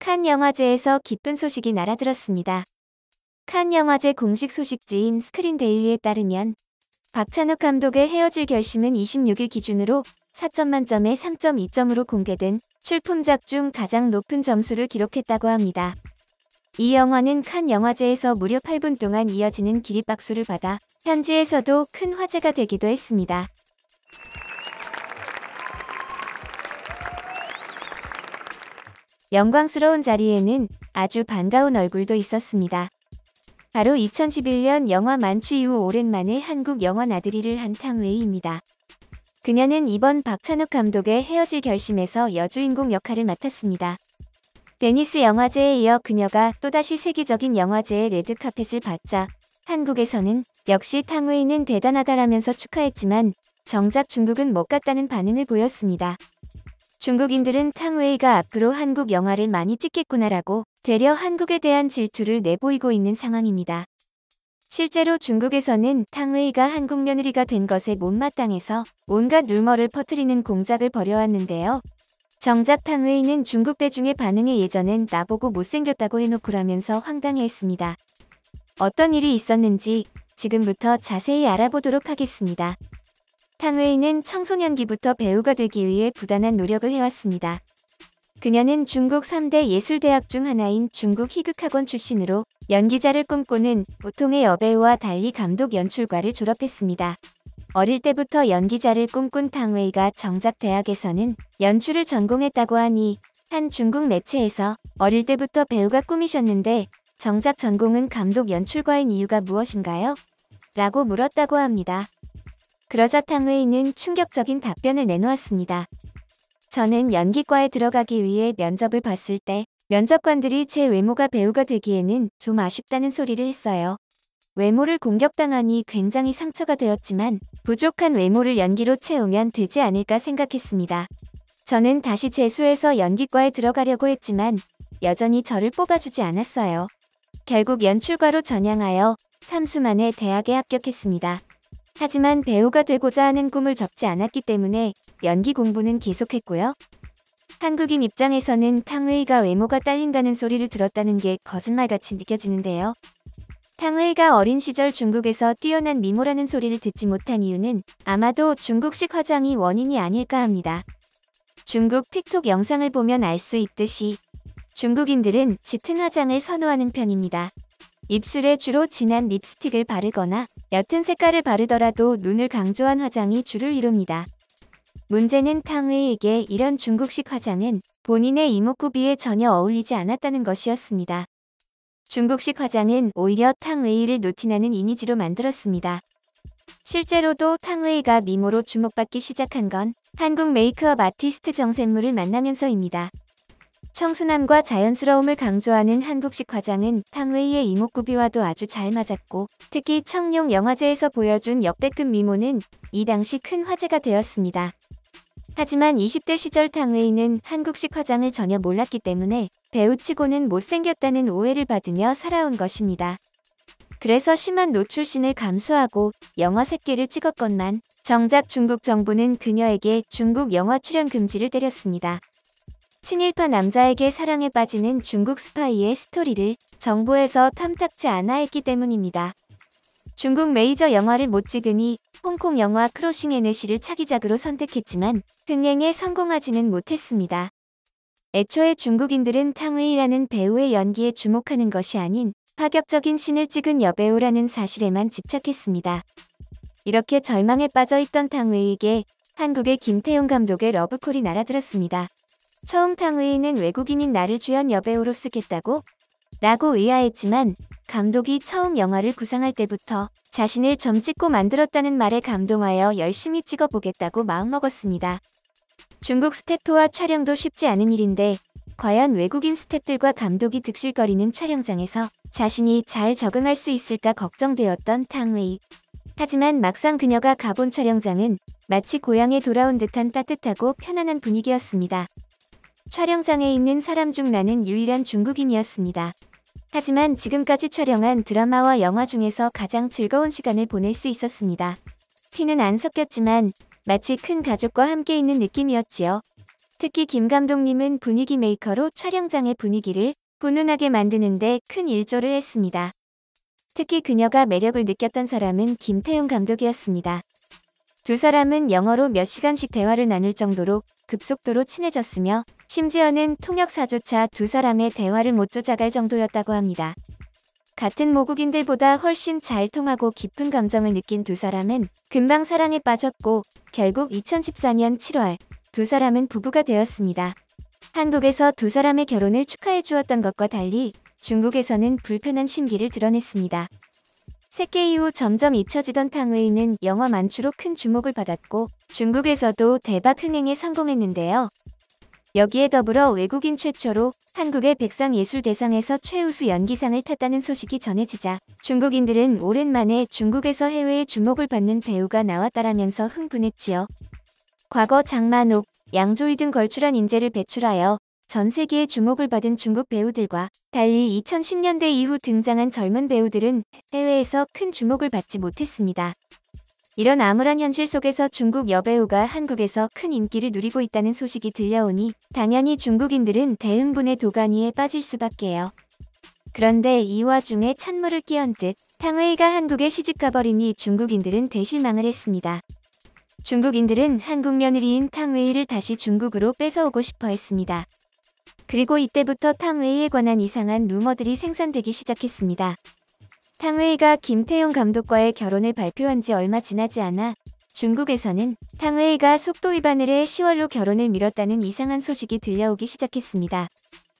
칸 영화제에서 기쁜 소식이 날아들었습니다. 칸 영화제 공식 소식지인 스크린데일리에 따르면 박찬욱 감독의 헤어질 결심은 26일 기준으로 4점 만점에 3.2점으로 공개된 출품작 중 가장 높은 점수를 기록했다고 합니다. 이 영화는 칸 영화제에서 무려 8분 동안 이어지는 기립박수를 받아 현지에서도 큰 화제가 되기도 했습니다. 영광스러운 자리에는 아주 반가운 얼굴도 있었습니다. 바로 2011년 영화 만취 이후 오랜만에 한국 영화 나들이를 한 탕웨이입니다. 그녀는 이번 박찬욱 감독의 헤어질 결심에서 여주인공 역할을 맡았습니다. 베니스 영화제에 이어 그녀가 또다시 세계적인 영화제의 레드카펫을 받자 한국에서는 역시 탕웨이는 대단하다라면서 축하했지만 정작 중국은 못 갔다는 반응을 보였습니다. 중국인들은 탕웨이가 앞으로 한국 영화를 많이 찍겠구나라고 되려 한국에 대한 질투를 내보이고 있는 상황입니다. 실제로 중국에서는 탕웨이가 한국 며느리가 된 것에 못마땅해서 온갖 루머를 퍼뜨리는 공작을 벌여왔는데요. 정작 탕웨이는 중국 대중의 반응에 예전엔 나보고 못생겼다고 해놓고라면서 황당해했습니다. 어떤 일이 있었는지 지금부터 자세히 알아보도록 하겠습니다. 탕웨이는 청소년기부터 배우가 되기 위해 부단한 노력을 해왔습니다. 그녀는 중국 3대 예술대학 중 하나인 중국 희극학원 출신으로 연기자를 꿈꾸는 보통의 여배우와 달리 감독 연출과를 졸업했습니다. 어릴 때부터 연기자를 꿈꾼 탕웨이가 정작 대학에서는 연출을 전공했다고 하니 한 중국 매체에서 어릴 때부터 배우가 꿈이셨는데 정작 전공은 감독 연출과인 이유가 무엇인가요? 라고 물었다고 합니다. 그러자 탕웨이는 충격적인 답변을 내놓았습니다. 저는 연기과에 들어가기 위해 면접을 봤을 때 면접관들이 제 외모가 배우가 되기에는 좀 아쉽다는 소리를 했어요. 외모를 공격당하니 굉장히 상처가 되었지만 부족한 외모를 연기로 채우면 되지 않을까 생각했습니다. 저는 다시 재수해서 연기과에 들어가려고 했지만 여전히 저를 뽑아주지 않았어요. 결국 연출과로 전향하여 3수 만에 대학에 합격했습니다. 하지만 배우가 되고자 하는 꿈을 접지 않았기 때문에 연기 공부는 계속했고요. 한국인 입장에서는 탕웨이가 외모가 딸린다는 소리를 들었다는 게 거짓말같이 느껴지는데요. 탕웨이가 어린 시절 중국에서 뛰어난 미모라는 소리를 듣지 못한 이유는 아마도 중국식 화장이 원인이 아닐까 합니다. 중국 틱톡 영상을 보면 알 수 있듯이 중국인들은 짙은 화장을 선호하는 편입니다. 입술에 주로 진한 립스틱을 바르거나 옅은 색깔을 바르더라도 눈을 강조한 화장이 주를 이룹니다. 문제는 탕웨이에게 이런 중국식 화장은 본인의 이목구비에 전혀 어울리지 않았다는 것이었습니다. 중국식 화장은 오히려 탕웨이를 노티나는 이미지로 만들었습니다. 실제로도 탕웨이가 미모로 주목받기 시작한 건 한국 메이크업 아티스트 정샘물을 만나면서입니다. 청순함과 자연스러움을 강조하는 한국식 화장은 탕웨이의 이목구비와도 아주 잘 맞았고 특히 청룡 영화제에서 보여준 역대급 미모는 이 당시 큰 화제가 되었습니다. 하지만 20대 시절 탕웨이는 한국식 화장을 전혀 몰랐기 때문에 배우치고는 못생겼다는 오해를 받으며 살아온 것입니다. 그래서 심한 노출신을 감수하고 영화 새끼를 찍었건만 정작 중국 정부는 그녀에게 중국 영화 출연 금지를 때렸습니다. 친일파 남자에게 사랑에 빠지는 중국 스파이의 스토리를 정부에서 탐탁지 않아 했기 때문입니다. 중국 메이저 영화를 못 찍으니 홍콩 영화 크로싱 에네시를 차기작으로 선택했지만 흥행에 성공하지는 못했습니다. 애초에 중국인들은 탕웨이라는 배우의 연기에 주목하는 것이 아닌 파격적인 신을 찍은 여배우라는 사실에만 집착했습니다. 이렇게 절망에 빠져있던 탕웨이에게 한국의 김태용 감독의 러브콜이 날아들었습니다. 처음 탕웨이는 외국인인 나를 주연 여배우로 쓰겠다고? 라고 의아했지만 감독이 처음 영화를 구상할 때부터 자신을 점 찍고 만들었다는 말에 감동하여 열심히 찍어보겠다고 마음먹었습니다. 중국 스태프와 촬영도 쉽지 않은 일인데 과연 외국인 스태프들과 감독이 득실거리는 촬영장에서 자신이 잘 적응할 수 있을까 걱정되었던 탕웨이. 하지만 막상 그녀가 가본 촬영장은 마치 고향에 돌아온 듯한 따뜻하고 편안한 분위기였습니다. 촬영장에 있는 사람 중 나는 유일한 중국인이었습니다. 하지만 지금까지 촬영한 드라마와 영화 중에서 가장 즐거운 시간을 보낼 수 있었습니다. 피는 안 섞였지만 마치 큰 가족과 함께 있는 느낌이었지요. 특히 김 감독님은 분위기 메이커로 촬영장의 분위기를 훈훈하게 만드는데 큰 일조를 했습니다. 특히 그녀가 매력을 느꼈던 사람은 김태용 감독이었습니다. 두 사람은 영어로 몇 시간씩 대화를 나눌 정도로 급속도로 친해졌으며 심지어는 통역사조차 두 사람의 대화를 못 쫓아갈 정도였다고 합니다. 같은 모국인들보다 훨씬 잘 통하고 깊은 감정을 느낀 두 사람은 금방 사랑에 빠졌고 결국 2014년 7월 두 사람은 부부가 되었습니다. 한국에서 두 사람의 결혼을 축하해 주었던 것과 달리 중국에서는 불편한 심기를 드러냈습니다. 새끼 이후 점점 잊혀지던 탕웨이는 영화 만추로 큰 주목을 받았고 중국에서도 대박 흥행에 성공했는데요. 여기에 더불어 외국인 최초로 한국의 백상예술대상에서 최우수 연기상을 탔다는 소식이 전해지자 중국인들은 오랜만에 중국에서 해외의 주목을 받는 배우가 나왔다라면서 흥분했지요. 과거 장만옥, 양조위 등 걸출한 인재를 배출하여 전 세계의 주목을 받은 중국 배우들과 달리 2010년대 이후 등장한 젊은 배우들은 해외에서 큰 주목을 받지 못했습니다. 이런 암울한 현실 속에서 중국 여배우가 한국에서 큰 인기를 누리고 있다는 소식이 들려오니 당연히 중국인들은 대흥분의 도가니에 빠질 수밖에요. 그런데 이 와중에 찬물을 끼얹은 듯 탕웨이가 한국에 시집가버리니 중국인들은 대실망을 했습니다. 중국인들은 한국 며느리인 탕웨이를 다시 중국으로 뺏어오고 싶어 했습니다. 그리고 이때부터 탕웨이에 관한 이상한 루머들이 생산되기 시작했습니다. 탕웨이가 김태용 감독과의 결혼을 발표한 지 얼마 지나지 않아 중국에서는 탕웨이가 속도 위반을 해 10월로 결혼을 미뤘다는 이상한 소식이 들려오기 시작했습니다.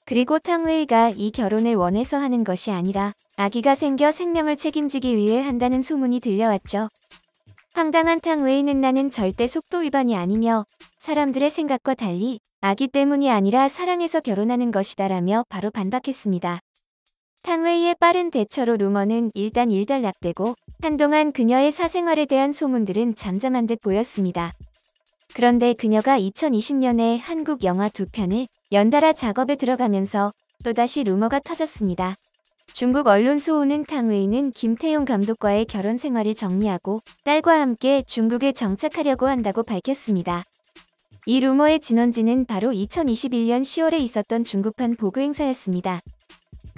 그리고 탕웨이가 이 결혼을 원해서 하는 것이 아니라 아기가 생겨 생명을 책임지기 위해 한다는 소문이 들려왔죠. 황당한 탕웨이는 나는 절대 속도 위반이 아니며 사람들의 생각과 달리 아기 때문이 아니라 사랑해서 결혼하는 것이다라며 바로 반박했습니다. 탕웨이의 빠른 대처로 루머는 일단 일단락되고 한동안 그녀의 사생활에 대한 소문들은 잠잠한 듯 보였습니다. 그런데 그녀가 2020년에 한국 영화 2편을 연달아 작업에 들어가면서 또다시 루머가 터졌습니다. 중국 언론 소우는 탕웨이는 김태용 감독과의 결혼 생활을 정리하고 딸과 함께 중국에 정착하려고 한다고 밝혔습니다. 이 루머의 진원지는 바로 2021년 10월에 있었던 중국판 보그 행사였습니다.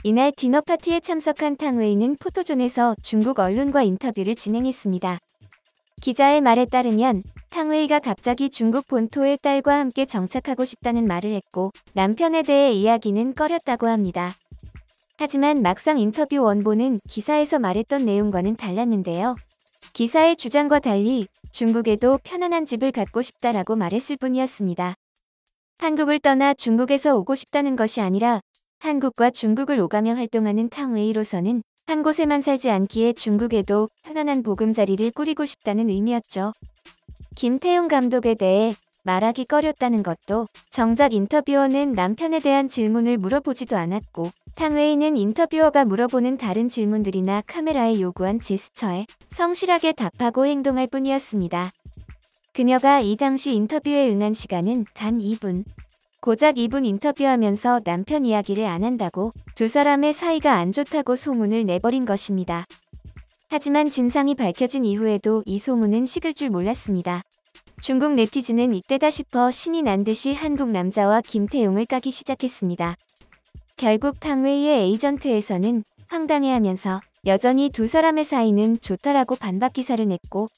이날 디너 파티에 참석한 탕웨이는 포토존에서 중국 언론과 인터뷰를 진행했습니다. 기자의 말에 따르면 탕웨이가 갑자기 중국 본토에 딸과 함께 정착하고 싶다는 말을 했고 남편에 대해 이야기는 꺼렸다고 합니다. 하지만 막상 인터뷰 원본은 기사에서 말했던 내용과는 달랐는데요. 기사의 주장과 달리 중국에도 편안한 집을 갖고 싶다라고 말했을 뿐이었습니다. 한국을 떠나 중국에서 오고 싶다는 것이 아니라 한국과 중국을 오가며 활동하는 탕웨이로서는 한 곳에만 살지 않기에 중국에도 편안한 보금자리를 꾸리고 싶다는 의미였죠. 김태용 감독에 대해 말하기 꺼렸다는 것도 정작 인터뷰어는 남편에 대한 질문을 물어보지도 않았고 탕웨이는 인터뷰어가 물어보는 다른 질문들이나 카메라에 요구한 제스처에 성실하게 답하고 행동할 뿐이었습니다. 그녀가 이 당시 인터뷰에 응한 시간은 단 2분. 고작 2분 인터뷰하면서 남편 이야기를 안 한다고 두 사람의 사이가 안 좋다고 소문을 내버린 것입니다. 하지만 진상이 밝혀진 이후에도 이 소문은 식을 줄 몰랐습니다. 중국 네티즌은 이때다 싶어 신이 난 듯이 한국 남자와 김태용을 까기 시작했습니다. 결국 탕웨이의 에이전트에서는 황당해하면서 여전히 두 사람의 사이는 좋다라고 반박 기사를 냈고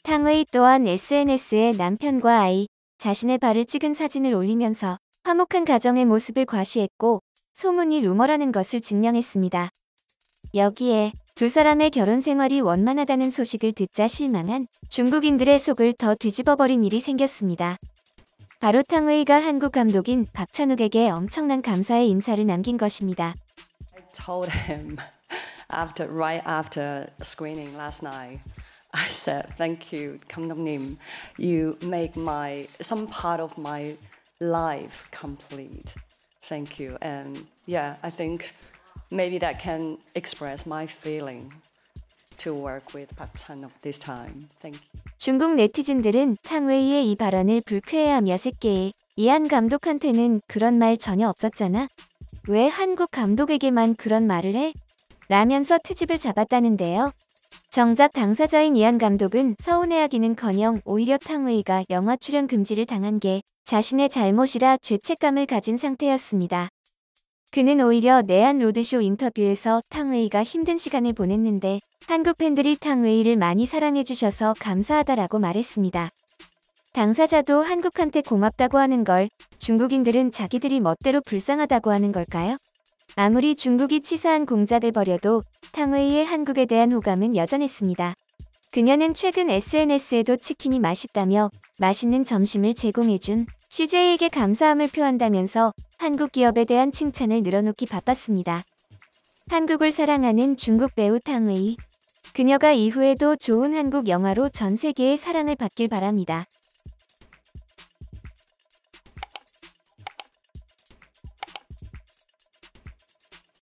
탕웨이 또한 SNS에 남편과 아이, 자신의 발을 찍은 사진을 올리면서 화목한 가정의 모습을 과시했고 소문이 루머라는 것을 증명했습니다. 여기에 두 사람의 결혼 생활이 원만하다는 소식을 듣자 실망한 중국인들의 속을 더 뒤집어버린 일이 생겼습니다. 바로 탕웨이가 한국 감독인 박찬욱에게 엄청난 감사의 인사를 남긴 것입니다. I told him right after screening last night. I said, "Thank you, 감독님. You make some part of my life complete. Thank you." And yeah, I think maybe that can express my feeling to work with Park Chan-wook this time. Thank you. 중국 네티즌들은 탕웨이의 이 발언을 불쾌해하며 새끼 이한 감독한테는 그런 말 전혀 없었잖아? 왜 한국 감독에게만 그런 말을 해? 라면서 트집을 잡았다는데요. 정작 당사자인 이안 감독은 서운해하기는커녕 오히려 탕웨이가 영화 출연 금지를 당한 게 자신의 잘못이라 죄책감을 가진 상태였습니다. 그는 오히려 내한 로드쇼 인터뷰에서 탕웨이가 힘든 시간을 보냈는데 한국 팬들이 탕웨이를 많이 사랑해주셔서 감사하다라고 말했습니다. 당사자도 한국한테 고맙다고 하는 걸 중국인들은 자기들이 멋대로 불쌍하다고 하는 걸까요? 아무리 중국이 치사한 공작을 벌여도 탕웨이의 한국에 대한 호감은 여전했습니다. 그녀는 최근 SNS에도 치킨이 맛있다며 맛있는 점심을 제공해준 CJ에게 감사함을 표한다면서 한국 기업에 대한 칭찬을 늘어놓기 바빴습니다. 한국을 사랑하는 중국 배우 탕웨이. 그녀가 이후에도 좋은 한국 영화로 전 세계의 사랑을 받길 바랍니다.